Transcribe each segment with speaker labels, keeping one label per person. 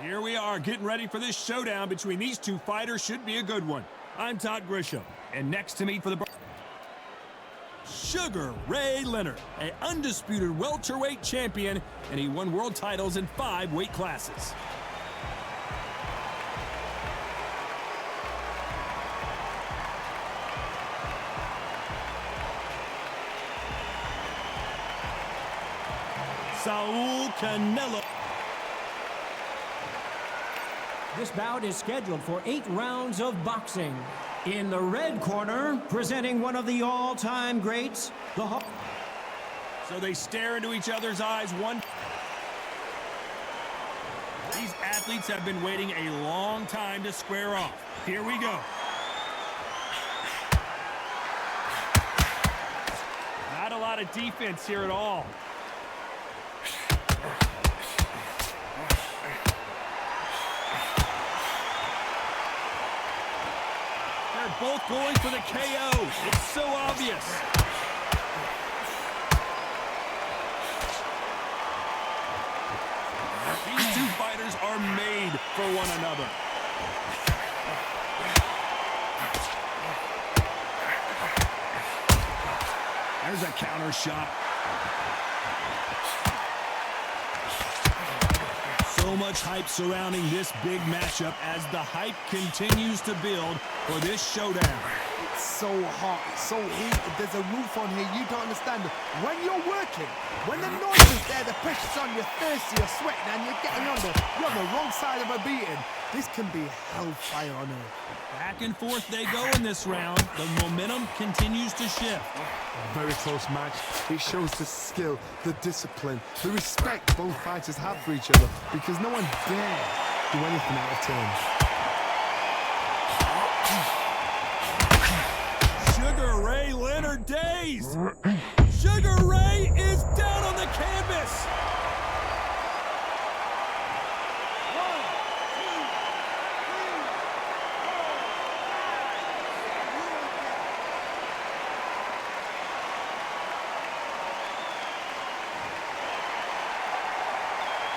Speaker 1: Here we are, getting ready for this showdown between these two fighters. Should be a good one. I'm Todd Grisham, and next to me for the Sugar Ray Leonard, an undisputed welterweight champion, and he won world titles in 5 weight classes. Saul Canelo.
Speaker 2: This bout is scheduled for 8 rounds of boxing. In the red corner, presenting one of the all-time greats, the...
Speaker 1: So they stare into each other's eyes. These athletes have been waiting a long time to square off. Here we go. Not a lot of defense here at all. Both going for the KO. It's so obvious. These two fighters are made for one another. There's a counter shot. So much hype surrounding this big matchup as the hype continues to build for this showdown.
Speaker 3: It's so hot, it's so heated, there's a roof on here, you don't understand. When you're working, when the noise is there, the pressure's on, you're thirsty, you're sweating, and you're getting you're on the wrong side of a beating. This can be hellfire on earth.
Speaker 1: Back and forth they go in this round. The momentum continues to shift.
Speaker 3: Very close match. It shows the skill, the discipline, the respect both fighters have for each other, because no one dare do anything out of turn.
Speaker 1: Sugar Ray Leonard dazed. Sugar Ray is down on the canvas.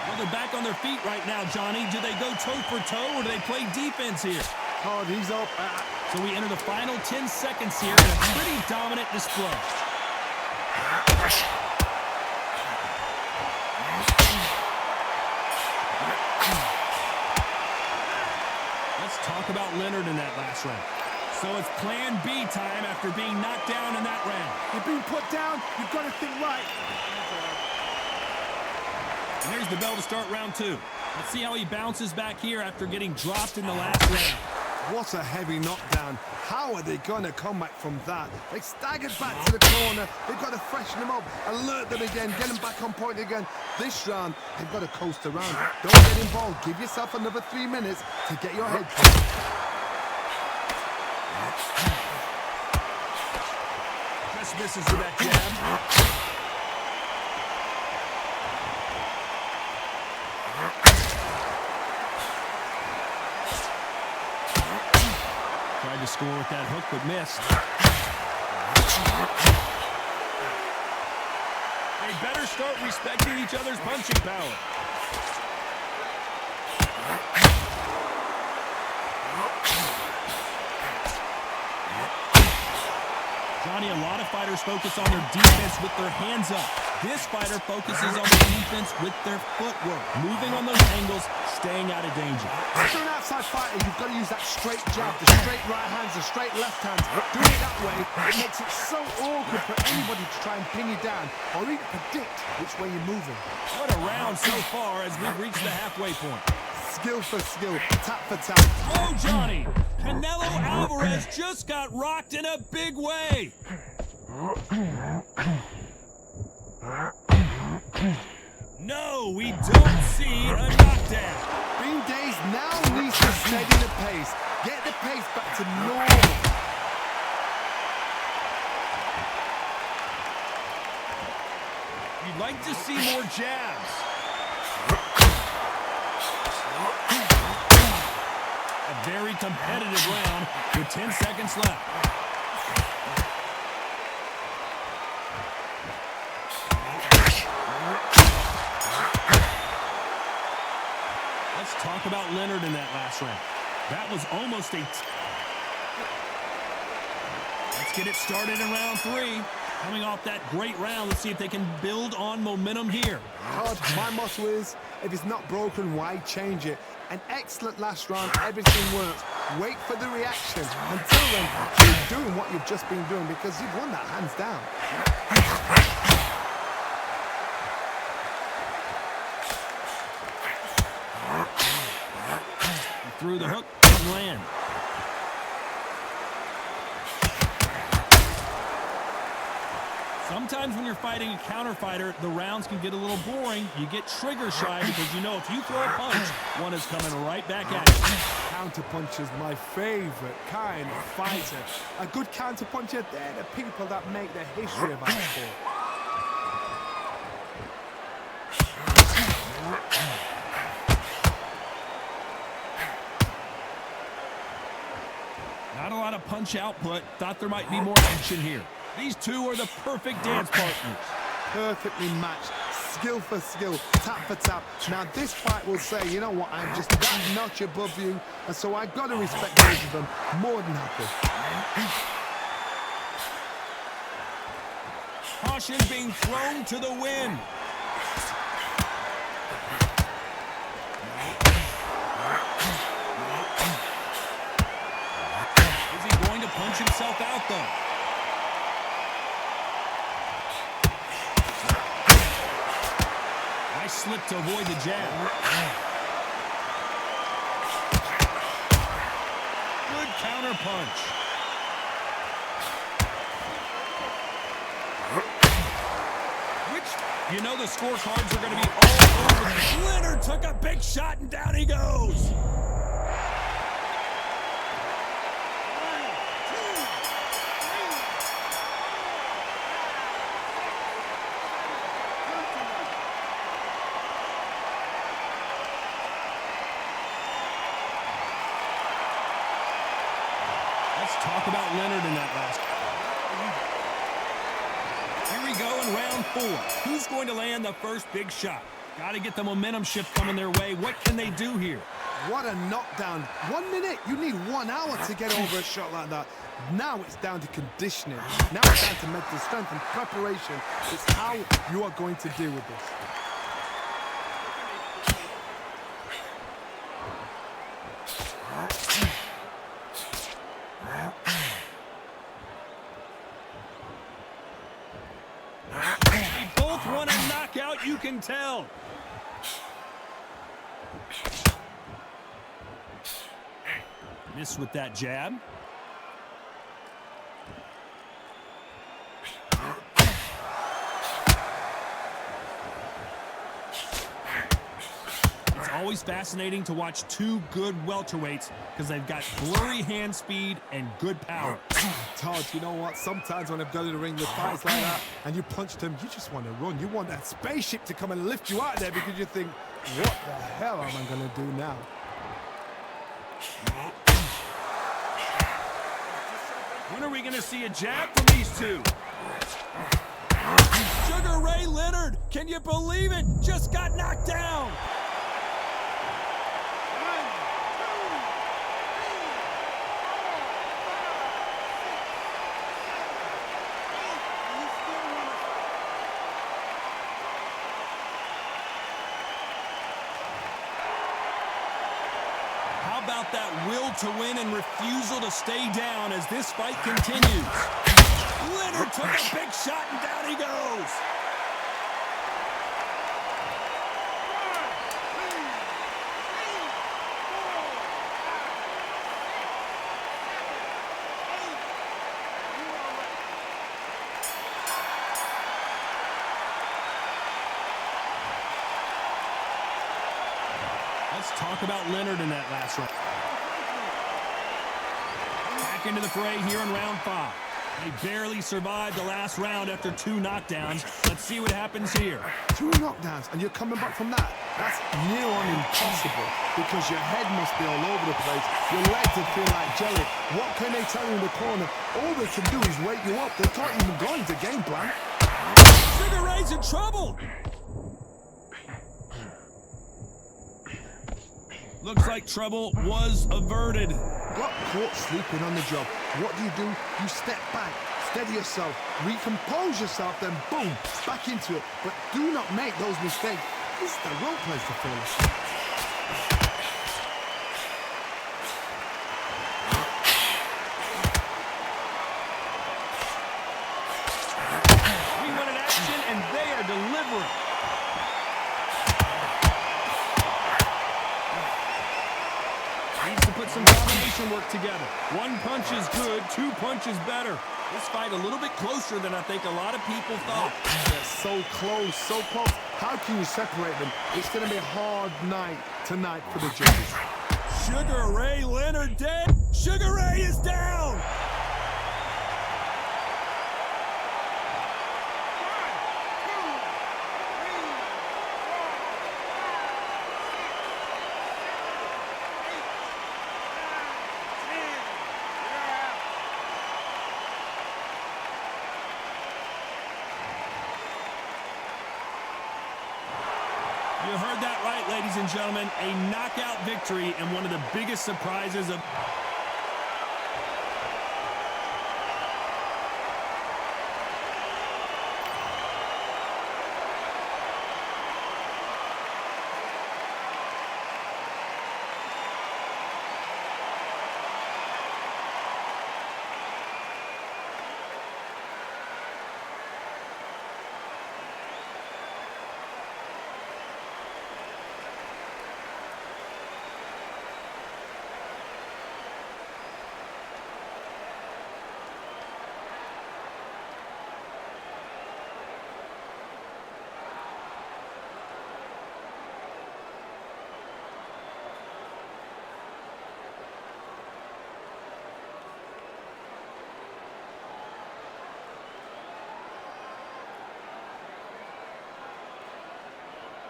Speaker 1: Well, they're back on their feet right now, Johnny. Do they go toe for toe or do they play defense here?
Speaker 3: Oh, he's up.
Speaker 1: So we enter the final 10 seconds here in a pretty dominant display. Let's talk about Leonard in that last round. So it's plan B time after being knocked down in that round.
Speaker 3: You're being put down, you've got to think right.
Speaker 1: And there's the bell to start round 2. Let's see how he bounces back here after getting dropped in the last round.
Speaker 3: What a heavy knockdown. How are they going to come back from that? They staggered back to the corner. They've got to freshen them up, alert them again, get them back on point again. This round, they've got to coast around. Don't get involved. Give yourself another 3 minutes to get your head back.
Speaker 1: Just misses with that jab. Tried to score with that hook, but missed. They better start respecting each other's punching power. Johnny, a lot of fighters focus on their defense with their hands up. This fighter focuses on the defense with their footwork, moving on those angles, staying out of danger.
Speaker 3: As an outside fighter, you've got to use that straight jab, the straight right hands, the straight left hands. Doing it that way, it makes it so awkward for anybody to try and pin you down or even predict which way you're moving.
Speaker 1: What a round so far as we've reached the halfway point.
Speaker 3: Skill for skill, tap for tap.
Speaker 1: Oh, Johnny! Canelo Alvarez just got rocked in a big way. No, we don't see a knockdown.
Speaker 3: Being dazed now needs to steady the pace. Get the pace back to normal.
Speaker 1: You'd like to see more jabs. A very competitive round with 10 seconds left. Let's talk talk about Leonard in that last round. That was almost a... Let's get it started in round 3. Coming off that great round, let's see if they can build on momentum here.
Speaker 3: Todd, my motto is, if it's not broken, why change it? An excellent last round, everything works. Wait for the reaction. Until then, keep doing what you've just been doing because you've won that hands down.
Speaker 1: Through the hook and land. Sometimes when you're fighting a counter fighter, the rounds can get a little boring. You get trigger shy because you know if you throw a punch, one is coming right back at you.
Speaker 3: Counter punch is my favorite kind of fighter. A good counter puncher, they're the people that make the history of our sport.
Speaker 1: Not a lot of punch output. Thought there might be more action here. These two are the perfect dance partners.
Speaker 3: Perfectly matched. Skill for skill, tap for tap. Now this fight will say, you know what, I'm just that notch above you, and so I've got to respect both of them more than happy.
Speaker 1: Caution being thrown to the wind. Is he going to punch himself out, though? Nice slip to avoid the jab. Good counter punch. You know the scorecards are going to be all over this. Leonard took a big shot and down he goes. Let's talk about Leonard in that last. Here we go in round 4. Who's going to land the first big shot? Got to get the momentum shift coming their way. What can they do here?
Speaker 3: What a knockdown. 1 minute, you need 1 hour to get over a shot like that. Now it's down to conditioning. Now it's down to mental strength and preparation. It's how you are going to deal with this.
Speaker 1: You can tell. Miss with that jab. It's always fascinating to watch two good welterweights because they've got blurry hand speed and good power.
Speaker 3: Todd, you know what? Sometimes when I've got in the ring with fights like that and you punched him, you just want to run. You want that spaceship to come and lift you out there because you think, what the hell am I going to do now?
Speaker 1: When are we going to see a jab from these two? Sugar Ray Leonard, can you believe it? Just got knocked down. How about that will to win and refusal to stay down as this fight continues? Leonard took a big shot and down he goes. Let's talk about Leonard in that last round. Back into the fray here in round 5. They barely survived the last round after 2 knockdowns. Let's see what happens here.
Speaker 3: 2 knockdowns, and you're coming back from that. That's near on impossible because your head must be all over the place. Your legs will feel like jelly. What can they tell you in the corner? All they can do is wake you up. They can't even go into game plan.
Speaker 1: Sugar Ray's in trouble. Looks like trouble was averted.
Speaker 3: Got caught sleeping on the job. What do? You step back, steady yourself, recompose yourself, then boom, back into it. But do not make those mistakes. This is the wrong place to finish.
Speaker 1: Delivering. Needs to put some combination work together. One punch is good, two punches better. This fight a little bit closer than I think a lot of people thought.
Speaker 3: They're so close, so close. How can you separate them? It's going to be a hard night tonight for the judges.
Speaker 1: Sugar Ray Leonard dead. Sugar Ray is down. You heard that right, ladies and gentlemen. A knockout victory and one of the biggest surprises of...